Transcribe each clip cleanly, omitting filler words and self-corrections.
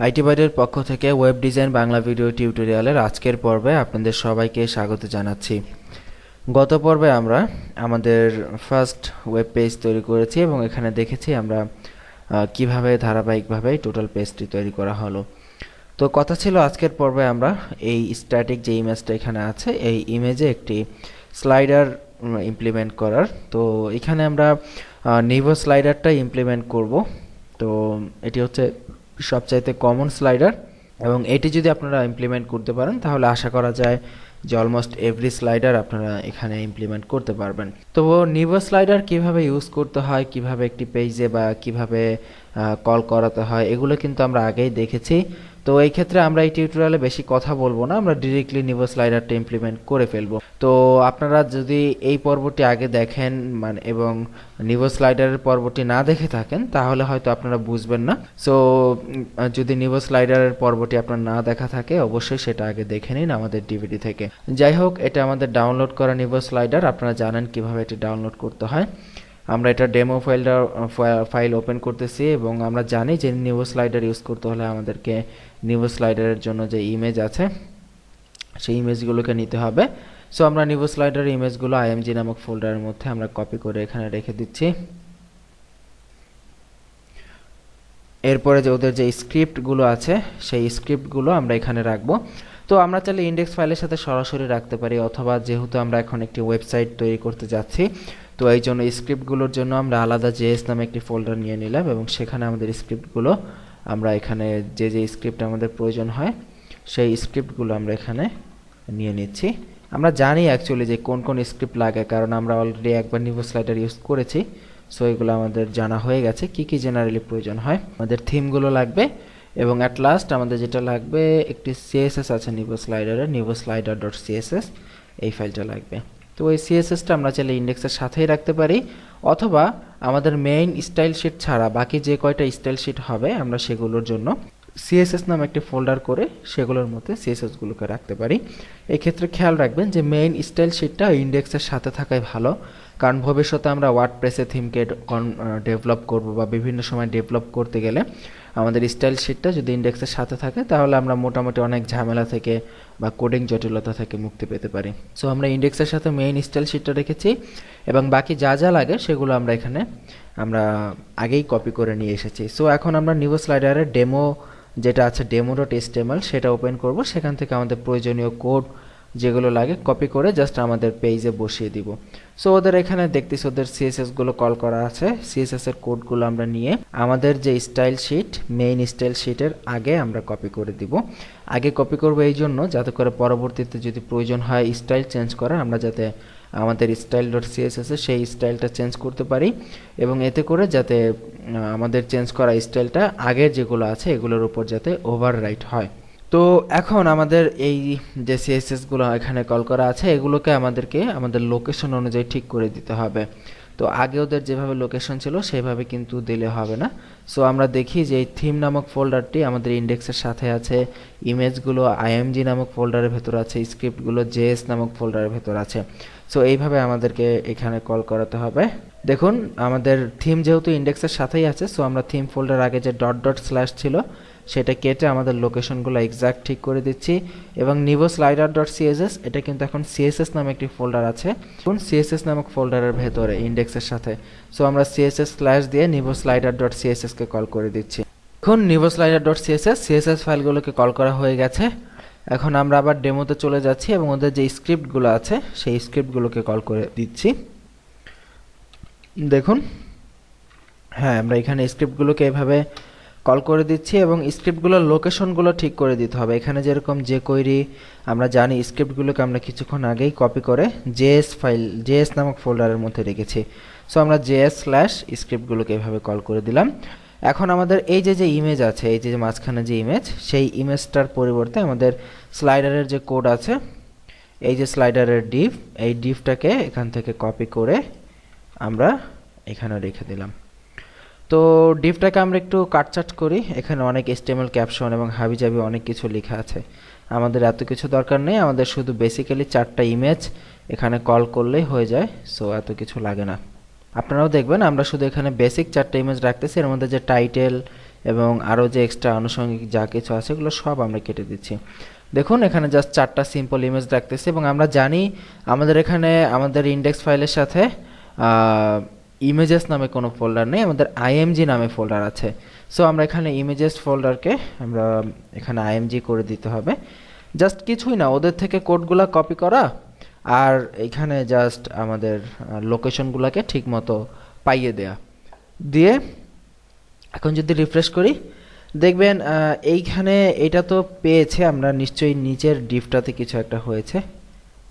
IT বাইরের পক্ষ থেকে ওয়েব ডিজাইন বাংলা ভিডিও টিউটোরিয়ালের আজকের পর্বে আপনাদের সবাইকে স্বাগত জানাচ্ছি। গত পর্বে আমরা আমাদের ফার্স্ট ওয়েব পেজ তৈরি করেছি এবং এখানে দেখেছি আমরা কিভাবে ধারাবাহিকভাবে টোটাল পেজটি তৈরি করা হলো। তো কথা ছিল আজকের পর্বে আমরা এই স্ট্যাটিক যে ইমেজটা এখানে আছে এই ইমেজে একটি স্লাইডার ইমপ্লিমেন্ট করার। তো এখানে আমরা নিভো স্লাইডারটা ইমপ্লিমেন্ট করব। তো এটি হচ্ছে সবচাইতে কমন স্লাইডার এবং এটি যদি আপনারা ইমপ্লিমেন্ট করতে পারেন তাহলে আশা করা যায় যে অলমোস্ট এভরি স্লাইডার আপনারা এখানে ইমপ্লিমেন্ট করতে পারবেন। তো নিভো স্লাইডার কিভাবে ইউজ করতে হয়, কিভাবে একটি পেজে বা কিভাবে কল করাতে হয় এগুলো কিন্তু আমরা আগেই দেখেছি। তো এই ক্ষেত্রে আমরা এই টিউটোরিয়ালে বেশি কথা বলবো না, আমরা ডিরেক্টলি নিভো স্লাইডারটা ইমপ্লিমেন্ট করে ফেলবো। তো আপনারা যদি এই পর্বটি আগে দেখেন এবং নিভো স্লাইডারের পর্বটি না দেখে থাকেন তাহলে হয়তো আপনারা বুঝবেন না। সো যদি নিভো স্লাইডারের পর্বটি আপনার না দেখা থাকে অবশ্যই সেটা আগে দেখে নিন আমাদের ডিভিডি থেকে। যাই হোক, এটা আমাদের ডাউনলোড করা নিভো স্লাইডার, আপনারা জানেন কিভাবে এটি ডাউনলোড করতে হয়। আমরা এটা ডেমো ফাইল ওপেন করতেছি এবং আমরা জানি যে নিভো স্লাইডার ইউজ করতে হলে আমাদেরকে নিভো স্লাইডারের জন্য যে ইমেজ আছে সেই ইমেজগুলোকে নিতে হবে। সো আমরা নিভো স্লাইডারের ইমেজগুলো আইএমজি নামক ফোল্ডারের মধ্যে আমরা কপি করে এখানে রেখে দিচ্ছি। এরপরে যে ওদের যে স্ক্রিপ্টগুলো আছে সেই স্ক্রিপ্টগুলো আমরা এখানে রাখবো। তো আমরা চাইলে ইন্ডেক্স ফাইলের সাথে সরাসরি রাখতে পারি, অথবা যেহেতু আমরা এখন একটি ওয়েবসাইট তৈরি করতে যাচ্ছি তো এই জন্য স্ক্রিপ্টগুলোর জন্য আমরা আলাদা জেএস নামে একটি ফোল্ডার নিয়ে নিলাম এবং সেখানে আমাদের স্ক্রিপ্টগুলো আমরা এখানে যে স্ক্রিপ্ট আমাদের প্রয়োজন হয় সেই স্ক্রিপ্টগুলো আমরা এখানে নিয়ে নিচ্ছি। আমরা জানি অ্যাকচুয়ালি যে কোন কোন স্ক্রিপ্ট লাগে, কারণ আমরা অলরেডি একবার নিভো স্লাইডার ইউজ করেছি। সো এগুলো আমাদের জানা হয়ে গেছে কি কি জেনারেলি প্রয়োজন হয়। আমাদের থিমগুলো লাগবে এবং অ্যাট লাস্ট আমাদের যেটা লাগবে একটি সিএসএস আছে নিভো স্লাইডারে, নিভো স্লাইডার ডট সিএসএস এই ফাইলটা লাগবে। তো এই সিএসএসটা আমরা চাইলে ইন্ডেক্সের সাথেই রাখতে পারি, অথবা আমাদের মেইন স্টাইল শিট ছাড়া বাকি যে কয়টা স্টাইল শিট হবে আমরা সেগুলোর জন্য সিএসএস নামে একটি ফোল্ডার করে সেগুলোর মধ্যে সিএসএসগুলোকে রাখতে পারি। এই ক্ষেত্রে খেয়াল রাখবেন যে মেইন স্টাইল শিটটা ইন্ডেক্সের সাথে থাকাই ভালো, কারণ ভবিষ্যতে আমরা ওয়ার্ডপ্রেসে থিমকে ডেভেলপ করব বা বিভিন্ন সময় ডেভেলপ করতে গেলে আমাদের স্টাইল শিটটা যদি ইন্ডেক্সের সাথে থাকে তাহলে আমরা মোটামুটি অনেক ঝামেলা থেকে বা কোডিং জটিলতা থেকে মুক্তি পেতে পারি। সো আমরা ইন্ডেক্সের সাথে মেইন স্টাইল শিটটা রেখেছি এবং বাকি যা যা লাগে সেগুলো আমরা এখানে আগেই কপি করে নিয়ে এসেছি। সো এখন আমরা নিভো স্লাইডারের ডেমো যেটা আছে demo.html সেটা ওপেন করব। সেখান থেকে আমাদের প্রয়োজনীয় কোড যেগুলো লাগে কপি করে জাস্ট আমাদের পেজে বসিয়ে দিব। সো ওদের এখানে দেখতেছি ওদের সিএসএসগুলো কল করা আছে, সিএসএসের কোডগুলো আমরা নিয়ে আমাদের যে স্টাইল শিট মেইন স্টাইল শিটের আগে আমরা কপি করে দিব। আগে কপি করব এই জন্য যাতে করে পরবর্তীতে যদি প্রয়োজন হয় স্টাইল চেঞ্জ করার আমরা যাতে আমাদের স্টাইল ডট সিএসএস এ সেই স্টাইলটা চেঞ্জ করতে পারি এবং এতে করে যাতে আমাদের চেঞ্জ করা স্টাইলটা আগের যেগুলো আছে এগুলোর উপর যাতে ওভাররাইট হয়। তো এখন আমাদের এই যে সিএসএসগুলো এখানে কল করা আছে এগুলোকে আমাদেরকে আমাদের লোকেশন অনুযায়ী ঠিক করে দিতে হবে। তো আগে ওদের যেভাবে লোকেশন ছিল সেভাবে কিন্তু দিলে হবে না। সো আমরা দেখি যে এই থিম নামক ফোল্ডারটি আমাদের ইন্ডেক্সের সাথে আছে, ইমেজগুলো আইএমজি নামক ফোল্ডারের ভেতর আছে, স্ক্রিপ্টগুলো জেএস নামক ফোল্ডারের ভেতর আছে। সো এইভাবে আমাদেরকে এখানে কল করাতে হবে। দেখুন আমাদের থিম যেহেতু ইন্ডেক্সের সাথেই আছে, সো আমরা থিম ফোল্ডার আগে যে ডট ডট স্ল্যাশ ছিল সেটা কেটে আমাদের লোকেশনগুলো এক্সাক্ট ঠিক করে দিচ্ছি এবং নিভো স্লাইডার ডট সিএসএস এটা কিন্তু এখন সিএসএস নামে একটি ফোল্ডার আছে, কোন সিএসএস নামক ফোল্ডারের ভেতরে ইন্ডেক্সের সাথে। সো আমরা সিএসএস স্ল্যাশ দিয়ে নিভো স্লাইডার ডট সিএসএস কে কল করে দিচ্ছি। এখন নিভো স্লাইডার ডট সিএসএস ফাইলগুলোকে কল করা হয়ে গেছে। এখন আমরা আবার ডেমোতে চলে যাচ্ছি এবং ওদের যে স্ক্রিপ্টগুলো আছে সেই স্ক্রিপ্টগুলোকে কল করে দিচ্ছি। দেখুন হ্যাঁ, আমরা এখানে স্ক্রিপ্টগুলোকে এভাবে কল করে দিচ্ছি এবং স্ক্রিপ্টগুলোর লোকেশনগুলো ঠিক করে দিতে হবে। এখানে যেরকম যে কোয়েরি আমরা জানি স্ক্রিপ্টগুলোকে আমরা কিছুক্ষণ আগেই কপি করে জেএস নামক ফোল্ডারের মধ্যে রেখেছি। সো আমরা জেএস স্ল্যাশ স্ক্রিপ্টগুলোকে এভাবে কল করে দিলাম। এখন আমাদের এই যে ইমেজ আছে, এই যে মাঝখানে যে ইমেজ সেই ইমেজটার পরিবর্তে আমাদের স্লাইডারের যে কোড আছে এই যে স্লাইডারের ডিভ, এই ডিভটাকে এখান থেকে কপি করে আমরা এখানে রেখে দিলাম। তো ডিভটাকে আমরা একটু কাটছাট করি, এখানে অনেক এচটিএমএল ক্যাপশন এবং হাবিজাবি অনেক কিছু লেখা আছে, আমাদের এত কিছু দরকার নেই, আমাদের শুধু বেসিক্যালি 4টা ইমেজ এখানে কল করলেই হয়ে যায়। সো এত কিছু লাগে না। আপনারাও দেখবেন আমরা শুধু এখানে বেসিক 4টা ইমেজ রাখতেছি, এর মধ্যে যে টাইটেল এবং আরও যে এক্সট্রা আনুষঙ্গিক যা কিছু আছে এগুলো সব আমরা কেটে দিচ্ছি। দেখুন এখানে জাস্ট 4টা সিম্পল ইমেজ রাখতেছি এবং আমরা জানি আমাদের এখানে আমাদের ইন্ডেক্স ফাইলের সাথে ইমেজেস নামে কোনো ফোল্ডার নেই, আমাদের আইএমজি নামে ফোল্ডার আছে। সো আমরা এখানে ইমেজেস ফোল্ডারকে আমরা এখানে আইএমজি করে দিতে হবে। জাস্ট কিছুই না, ওদের থেকে কোডগুলো কপি করা আর এখানে জাস্ট আমাদের লোকেশনগুলোকে ঠিক মতো পাইয়ে দেয়া দিয়ে এখন যদি রিফ্রেশ করি দেখবেন এইখানে এটা তো পেয়েছে, আমরা নিশ্চয়ই নিচের ডিফটাতে কিছু একটা হয়েছে।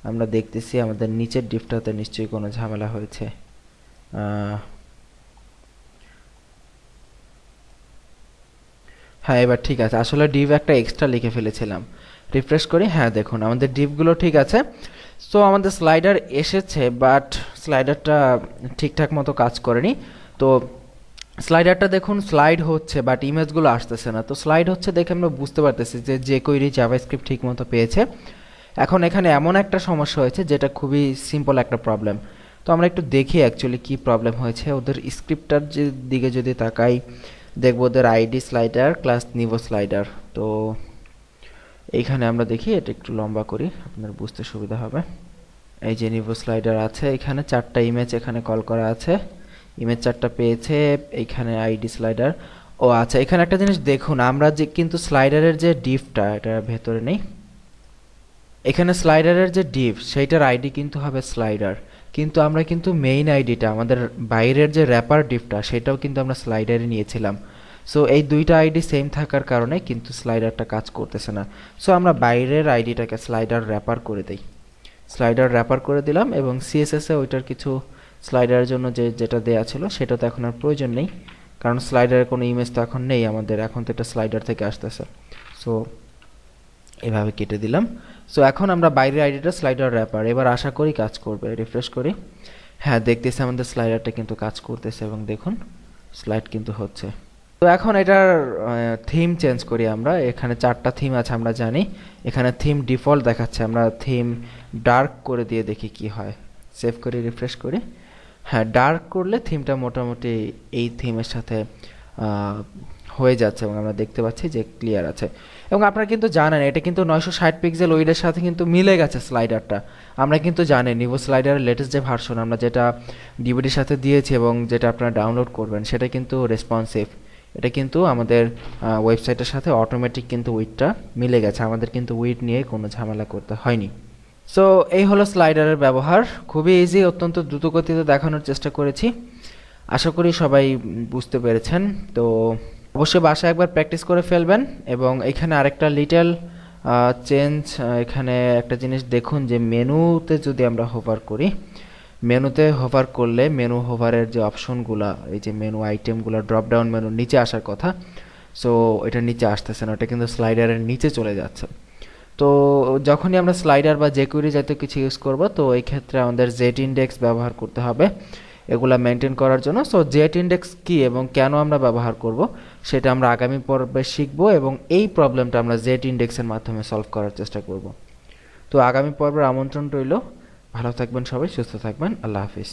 আমরা দেখতেছি আমাদের নিচের ডিফটাতে নিশ্চয়ই কোনো ঝামেলা হয়েছে। হ্যাঁ এবার ঠিক আছে, আসলে ডিভ একটা এক্সট্রা লিখে ফেলেছিলাম। রিফ্রেশ করি, হ্যাঁ দেখুন আমাদের ডিভগুলো ঠিক আছে। সো আমাদের স্লাইডার এসেছে বাট স্লাইডারটা ঠিকঠাক মতো কাজ করেনি। তো স্লাইডারটা দেখুন স্লাইড হচ্ছে বাট ইমেজগুলো আসতেছে না। তো স্লাইড হচ্ছে দেখে আমরা বুঝতে পারতেছি যে jQuery জাভাস্ক্রিপ্ট ঠিক মতো পেয়েছে। এখন এখানে এমন একটা সমস্যা হয়েছে যেটা খুবই সিম্পল একটা প্রবলেম। তো আমরা একটু দেখি অ্যাকচুয়ালি কী প্রবলেম হয়েছে। ওদের স্ক্রিপ্টটার যে দিকে যদি তাকাই দেখব ওদের আইডি স্লাইডার ক্লাস নিভো স্লাইডার। তো এইখানে আমরা দেখি, এটা একটু লম্বা করি আপনার বুঝতে সুবিধা হবে। এই যে নিভো স্লাইডার আছে, এখানে 4টা ইমেজ এখানে কল করা আছে, ইমেজ 4টা পেয়েছে। এইখানে আইডি স্লাইডার, ও আচ্ছা এখানে একটা জিনিস দেখুন, আমরা যে কিন্তু স্লাইডারের যে ডিভটা এটা ভেতরে নেই, এখানে স্লাইডারের যে ডিভ সেইটার আইডি কিন্তু হবে স্লাইডার, কিন্তু আমরা কিন্তু মেইন আইডিটা আমাদের বাইরের যে র্যাপার ডিভটা সেটাও কিন্তু আমরা স্লাইডারে নিয়েছিলাম। সো এই দুইটা আইডি সেম থাকার কারণে কিন্তু স্লাইডারটা কাজ করতেছে না। সো আমরা বাইরের আইডিটাকে স্লাইডার র্যাপার করে দিই, স্লাইডার র্যাপার করে দিলাম এবং সিএসএসে ওইটার কিছু স্লাইডারের জন্য যেটা দেয়া ছিল সেটা তো এখন আর প্রয়োজন নেই, কারণ স্লাইডারের কোনো ইমেজ তো এখন নেই আমাদের, এখন তো এটা স্লাইডার থেকে আসতেছে। সো এভাবে কেটে দিলাম। সো এখন আমরা বাইরের আইডিটা স্লাইডার র্যাপার, এবার আশা করি কাজ করবে। রিফ্রেশ করি, হ্যাঁ দেখতেছি আমাদের স্লাইডারটা কিন্তু কাজ করতেছে এবং দেখুন স্লাইড কিন্তু হচ্ছে। তো এখন এটার থিম চেঞ্জ করি আমরা। এখানে 4টা থিম আছে আমরা জানি, এখানে থিম ডিফল্ট দেখাচ্ছে, আমরা থিম ডার্ক করে দিয়ে দেখি কি হয়। সেভ করি, রিফ্রেশ করি, হ্যাঁ ডার্ক করলে থিমটা মোটামুটি এই থিমের সাথে হয়ে যাচ্ছে এবং আমরা দেখতে পাচ্ছি যে ক্লিয়ার আছে। এবং আপনারা কিন্তু জানেন এটা কিন্তু 960 পিক্সেল ওইডের সাথে কিন্তু মিলে গেছে স্লাইডারটা। আমরা কিন্তু জানি নিভো স্লাইডারের লেটেস্ট যে ভার্সন আমরা যেটা ডিভিডির সাথে দিয়েছি এবং যেটা আপনারা ডাউনলোড করবেন সেটা কিন্তু রেসপন্সিভ, এটা কিন্তু আমাদের ওয়েবসাইটের সাথে অটোমেটিক কিন্তু উইডটা মিলে গেছে, আমাদের কিন্তু উইড নিয়ে কোনো ঝামেলা করতে হয়নি। সো এই হলো স্লাইডারের ব্যবহার, খুবই ইজি, অত্যন্ত দ্রুতগতিতে দেখানোর চেষ্টা করেছি। আশা করি সবাই বুঝতে পেরেছেন। তো অবশ্যই বাসায় একবার প্র্যাকটিস করে ফেলবেন। এবং এখানে আরেকটা লিটল চেঞ্জ, এখানে একটা জিনিস দেখুন যে মেনুতে যদি আমরা হোভার করি, মেনুতে হোভার করলে মেনু হোভারের যে অপশনগুলো, এই যে মেনু আইটেমগুলো ড্রপ ডাউন মেনু নিচে আসার কথা, সো এটা নিচে আসতেছে না, এটা কিন্তু স্লাইডারের নিচে চলে যাচ্ছে। তো যখনই আমরা স্লাইডার বা jQuery জাতীয় কিছু ইউজ করব তো এই ক্ষেত্রে আমাদের জেড ইন্ডেক্স ব্যবহার করতে হবে এগুলা মেনটেন করার জন্য। সো জেড ইন্ডেক্স কি এবং কেন আমরা ব্যবহার করব সেটা আমরা আগামী পর্বে শিখব এবং এই প্রবলেমটা আমরা জেড ইন্ডেক্সের মাধ্যমে সলভ করার চেষ্টা করব। তো আগামী পর্বের আমন্ত্রণ রইল। ভালো থাকবেন সবাই, সুস্থ থাকবেন, আল্লাহ হাফিজ।